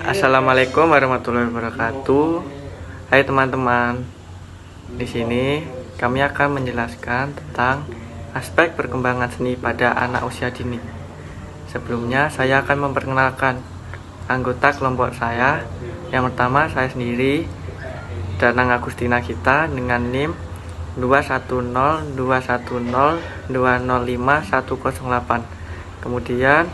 Assalamualaikum warahmatullahi wabarakatuh. Hai teman-teman. Di sini kami akan menjelaskan tentang aspek perkembangan seni pada anak usia dini. Sebelumnya saya akan memperkenalkan anggota kelompok saya. Yang pertama saya sendiri, Danang Agustina Gita dengan NIM 2102102051108. Kemudian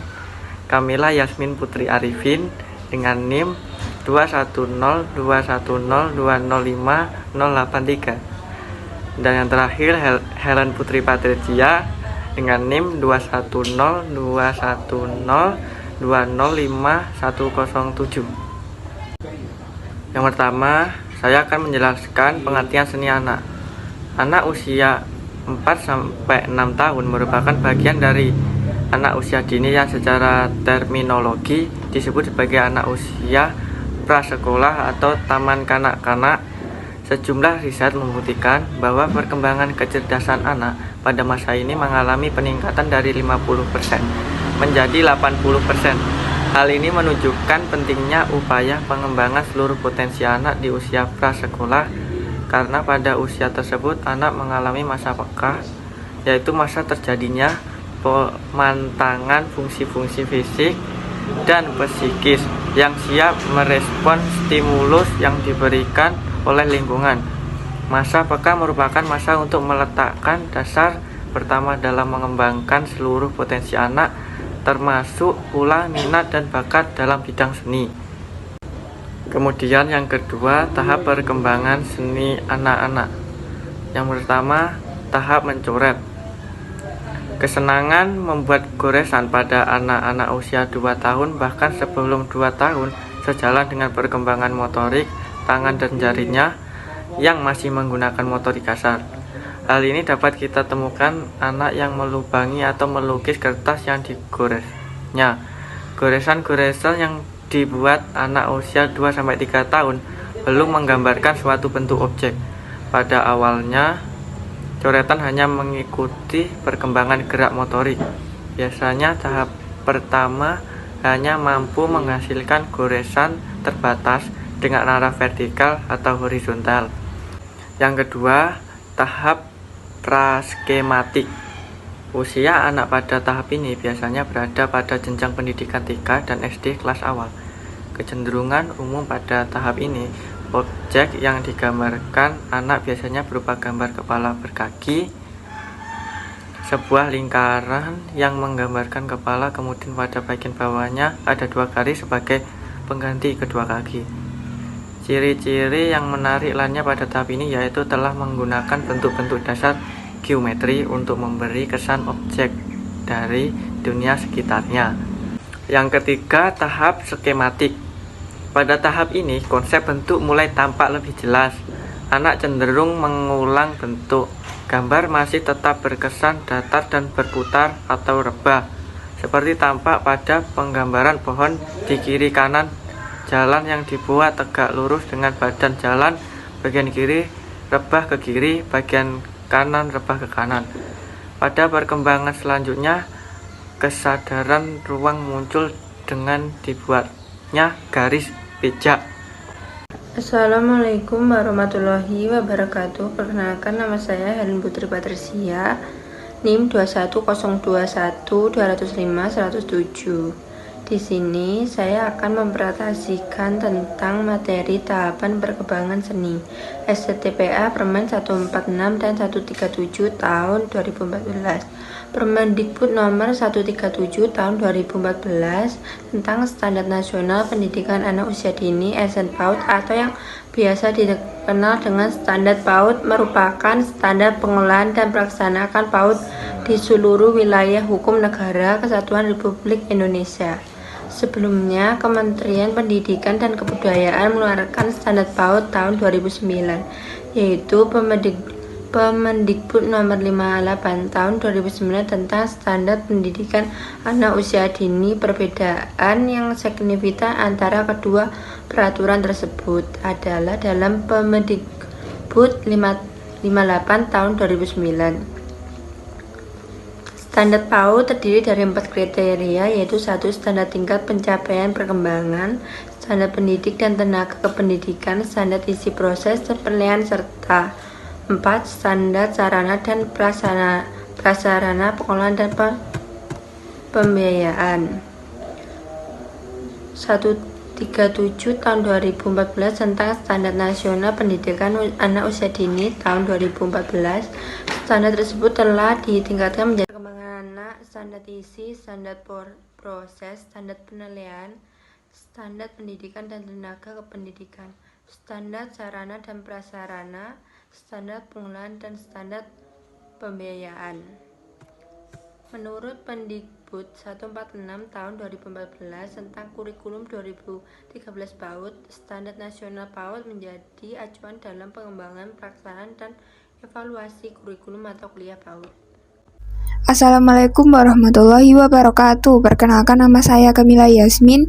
Kamila Yasmin Putri Arifin dengan NIM 21021020583. Dan yang terakhir Helen Putri Patricia dengan NIM 2102002051107. Yang pertama, saya akan menjelaskan pengertian seni anak. Anak usia 4-6 tahun merupakan bagian dari anak usia dini yang secara terminologi disebut sebagai anak usia prasekolah atau taman kanak-kanak. Sejumlah riset membuktikan bahwa perkembangan kecerdasan anak pada masa ini mengalami peningkatan dari 50% menjadi 80%. Hal ini menunjukkan pentingnya upaya pengembangan seluruh potensi anak di usia prasekolah, karena pada usia tersebut anak mengalami masa peka, yaitu masa terjadinya pemantangan fungsi-fungsi fisik dan psikis yang siap merespon stimulus yang diberikan oleh lingkungan. Masa peka merupakan masa untuk meletakkan dasar pertama dalam mengembangkan seluruh potensi anak, termasuk pula minat dan bakat dalam bidang seni. Kemudian yang kedua, tahap perkembangan seni anak-anak. Yang pertama, tahap mencoret. Kesenangan membuat goresan pada anak-anak usia 2 tahun bahkan sebelum 2 tahun sejalan dengan perkembangan motorik tangan dan jarinya yang masih menggunakan motorik kasar. Hal ini dapat kita temukan anak yang melubangi atau melukis kertas yang digoresnya. Goresan-goresan yang dibuat anak usia 2-3 tahun belum menggambarkan suatu bentuk objek. Pada awalnya, coretan hanya mengikuti perkembangan gerak motorik. Biasanya tahap pertama hanya mampu menghasilkan goresan terbatas dengan arah vertikal atau horizontal. Yang kedua, tahap praskematik. Usia anak pada tahap ini biasanya berada pada jenjang pendidikan TK dan SD kelas awal. Kecenderungan umum pada tahap ini, objek yang digambarkan anak biasanya berupa gambar kepala berkaki, sebuah lingkaran yang menggambarkan kepala, kemudian pada bagian bawahnya ada 2 garis sebagai pengganti kedua kaki. Ciri-ciri yang menarik lainnya pada tahap ini yaitu telah menggunakan bentuk-bentuk dasar geometri untuk memberi kesan objek dari dunia sekitarnya. Yang ketiga, tahap skematik. Pada tahap ini, konsep bentuk mulai tampak lebih jelas. Anak cenderung mengulang bentuk. Gambar masih tetap berkesan datar dan berputar atau rebah, seperti tampak pada penggambaran pohon di kiri kanan jalan yang dibuat tegak lurus dengan badan jalan bagian kiri rebah ke kiri, bagian kanan rebah ke kanan. Pada perkembangan selanjutnya, kesadaran ruang muncul dengan dibuatnya garis pijak. Assalamualaikum warahmatullahi wabarakatuh. Perkenalkan, nama saya Helen Putri Patricia, NIM 21012051107. Di sini saya akan mempresentasikan tentang materi tahapan perkembangan seni STPA Permen 146 dan 137 tahun 2014, Permendikbud nomor 137 tahun 2014 tentang Standar Nasional Pendidikan Anak Usia Dini (SNPAUD) atau yang biasa dikenal dengan Standar PAUD, merupakan standar pengolahan dan pelaksanaan PAUD di seluruh wilayah hukum Negara Kesatuan Republik Indonesia. Sebelumnya, Kementerian Pendidikan dan Kebudayaan mengeluarkan Standar PAUD tahun 2009, yaitu Permendikbud nomor 58 tahun 2009 tentang Standar Pendidikan Anak Usia Dini. Perbedaan yang signifikan antara kedua peraturan tersebut adalah dalam Permendikbud 58 tahun 2009. Standar PAUD terdiri dari 4 kriteria, yaitu 1. Standar tingkat pencapaian perkembangan. standar pendidik dan tenaga kependidikan, standar isi proses penilaian, serta 4. Standar sarana dan prasarana pengelolaan dan pembiayaan. 137 tahun 2014 tentang Standar Nasional Pendidikan Anak Usia Dini tahun 2014. Standar tersebut telah ditingkatkan menjadi perkembangan anak, standar isi, standar proses, standar penilaian, standar pendidikan dan tenaga kependidikan, standar sarana dan prasarana, standar pengelolaan, dan standar pembiayaan. Menurut Pendikbud 146 tahun 2014 tentang kurikulum 2013 PAUD, standar nasional PAUD menjadi acuan dalam pengembangan, pelaksanaan, dan evaluasi kurikulum atau kuliah PAUD. Assalamualaikum warahmatullahi wabarakatuh. Perkenalkan, nama saya Kamila Yasmin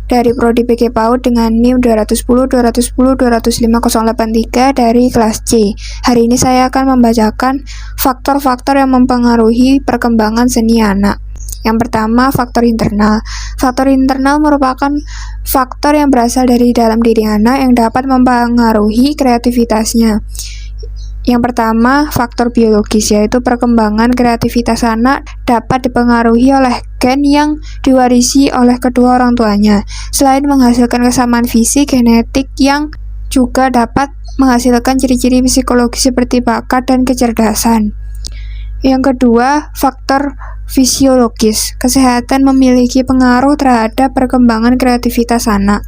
dari Prodi PG PAUD dengan NIM 210-210-205-083 dari kelas C. Hari ini saya akan membacakan faktor-faktor yang mempengaruhi perkembangan seni anak. Yang pertama, faktor internal. Faktor internal merupakan faktor yang berasal dari dalam diri anak yang dapat mempengaruhi kreativitasnya. Yang pertama, faktor biologis, yaitu perkembangan kreativitas anak dapat dipengaruhi oleh gen yang diwarisi oleh kedua orang tuanya. Selain menghasilkan kesamaan fisik, genetik yang juga dapat menghasilkan ciri-ciri psikologis seperti bakat dan kecerdasan. Yang kedua, faktor fisiologis. Kesehatan memiliki pengaruh terhadap perkembangan kreativitas anak.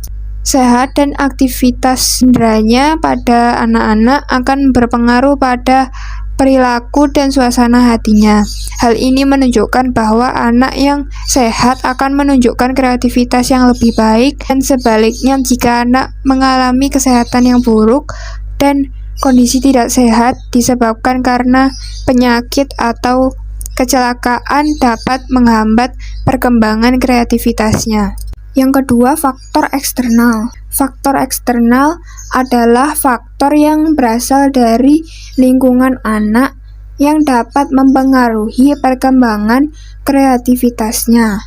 Sehat dan aktivitas inderanya pada anak-anak akan berpengaruh pada perilaku dan suasana hatinya. Hal ini menunjukkan bahwa anak yang sehat akan menunjukkan kreativitas yang lebih baik, dan sebaliknya jika anak mengalami kesehatan yang buruk dan kondisi tidak sehat disebabkan karena penyakit atau kecelakaan dapat menghambat perkembangan kreativitasnya. Yang kedua, faktor eksternal. Faktor eksternal adalah faktor yang berasal dari lingkungan anak yang dapat mempengaruhi perkembangan kreativitasnya.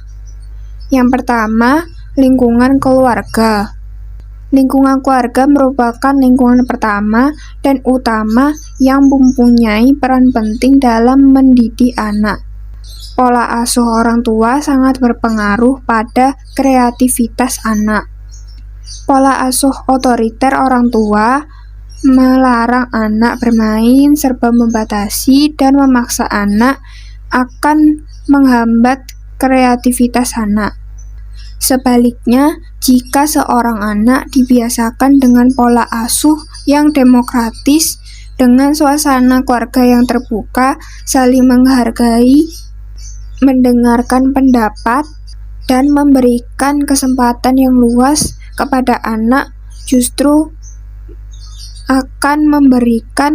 Yang pertama, lingkungan keluarga. Lingkungan keluarga merupakan lingkungan pertama dan utama yang mempunyai peran penting dalam mendidik anak. Pola asuh orang tua sangat berpengaruh pada kreativitas anak. Pola asuh otoriter orang tua melarang anak bermain, serba membatasi dan memaksa anak akan menghambat kreativitas anak. Sebaliknya, jika seorang anak dibiasakan dengan pola asuh yang demokratis, dengan suasana keluarga yang terbuka, saling menghargai, mendengarkan pendapat, dan memberikan kesempatan yang luas kepada anak, justru akan memberikan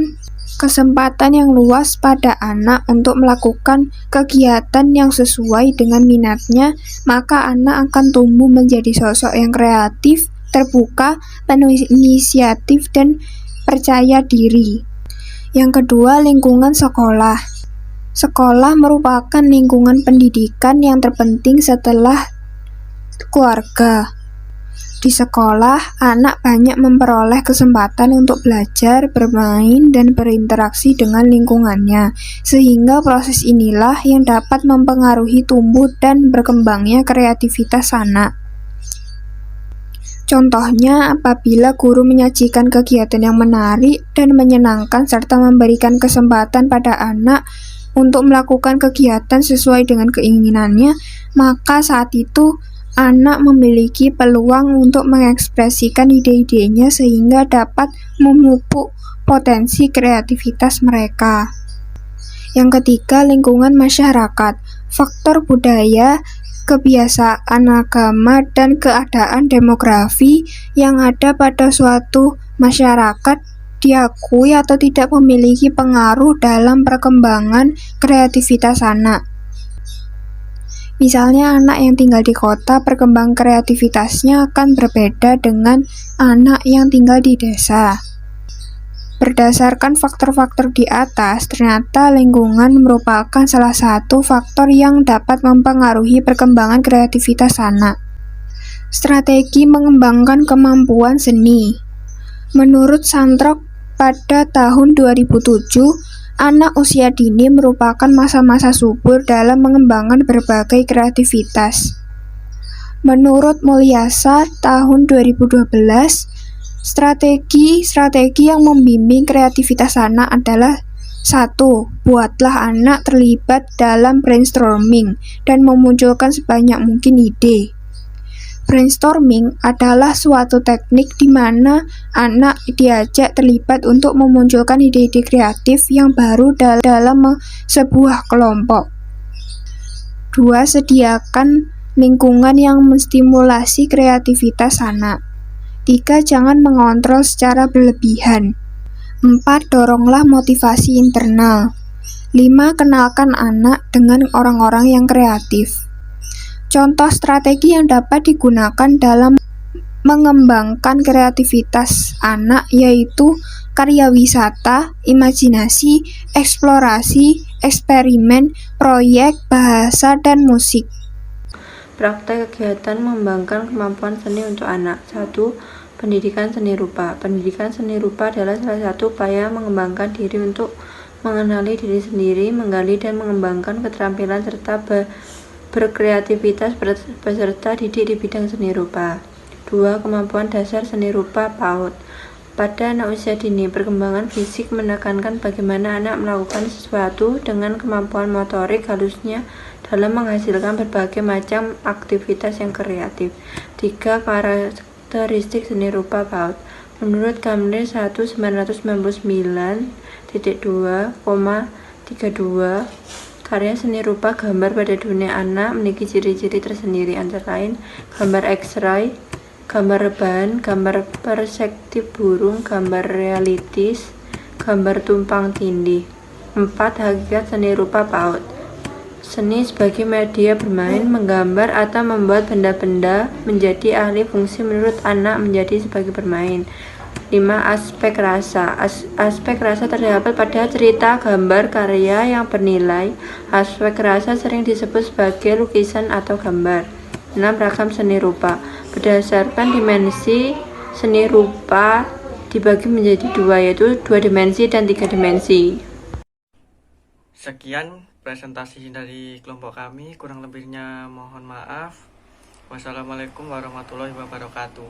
kesempatan yang luas pada anak untuk melakukan kegiatan yang sesuai dengan minatnya, maka anak akan tumbuh menjadi sosok yang kreatif, terbuka, penuh inisiatif, dan percaya diri. Yang kedua, lingkungan sekolah. Sekolah merupakan lingkungan pendidikan yang terpenting setelah keluarga. Di sekolah, anak banyak memperoleh kesempatan untuk belajar, bermain, dan berinteraksi dengan lingkungannya, sehingga proses inilah yang dapat mempengaruhi tumbuh dan berkembangnya kreativitas anak. Contohnya, apabila guru menyajikan kegiatan yang menarik dan menyenangkan serta memberikan kesempatan pada anak untuk melakukan kegiatan sesuai dengan keinginannya, maka saat itu anak memiliki peluang untuk mengekspresikan ide-idenya sehingga dapat memupuk potensi kreativitas mereka. Yang ketiga, lingkungan masyarakat. Faktor budaya, kebiasaan agama, dan keadaan demografi yang ada pada suatu masyarakat diakui atau tidak memiliki pengaruh dalam perkembangan kreativitas anak. Misalnya, anak yang tinggal di kota, perkembangan kreativitasnya akan berbeda dengan anak yang tinggal di desa. Berdasarkan faktor-faktor di atas, ternyata lingkungan merupakan salah satu faktor yang dapat mempengaruhi perkembangan kreativitas anak. Strategi mengembangkan kemampuan seni. Menurut Santrok, pada tahun 2007, anak usia dini merupakan masa-masa subur dalam mengembangkan berbagai kreativitas. Menurut Mulyasa, tahun 2012, strategi yang membimbing kreativitas anak adalah 1. Buatlah anak terlibat dalam brainstorming dan memunculkan sebanyak mungkin ide. Brainstorming adalah suatu teknik di mana anak diajak terlibat untuk memunculkan ide-ide kreatif yang baru dalam sebuah kelompok. 2. Sediakan lingkungan yang menstimulasi kreativitas anak. 3. Jangan mengontrol secara berlebihan. 4. Doronglah motivasi internal. 5. Kenalkan anak dengan orang-orang yang kreatif. Contoh strategi yang dapat digunakan dalam mengembangkan kreativitas anak yaitu karya wisata, imajinasi, eksplorasi, eksperimen, proyek, bahasa, dan musik. Praktek kegiatan mengembangkan kemampuan seni untuk anak. 1. Pendidikan seni rupa. Pendidikan seni rupa adalah salah satu upaya mengembangkan diri untuk mengenali diri sendiri, menggali dan mengembangkan keterampilan serta berkreativitas peserta didik di bidang seni rupa. 2. Kemampuan dasar seni rupa PAUD. Pada anak usia dini, perkembangan fisik menekankan bagaimana anak melakukan sesuatu dengan kemampuan motorik halusnya dalam menghasilkan berbagai macam aktivitas yang kreatif. 3. Karakteristik seni rupa PAUD. Menurut Gamlir 1999.2,32, karya seni rupa gambar pada dunia anak memiliki ciri-ciri tersendiri, antara lain gambar X-ray, gambar rebahan, gambar perspektif burung, gambar realistis, gambar tumpang tindih. 4. Hakikat seni rupa PAUD. Seni sebagai media bermain, menggambar, atau membuat benda-benda menjadi alih fungsi menurut anak menjadi sebagai bermain. 5. Aspek rasa. Aspek rasa terdapat pada cerita, gambar, karya yang bernilai. Aspek rasa sering disebut sebagai lukisan atau gambar. 6. Ragam seni rupa. Berdasarkan dimensi, seni rupa dibagi menjadi 2, yaitu 2 dimensi dan 3 dimensi. Sekian presentasi dari kelompok kami, kurang lebihnya mohon maaf. Wassalamualaikum warahmatullahi wabarakatuh.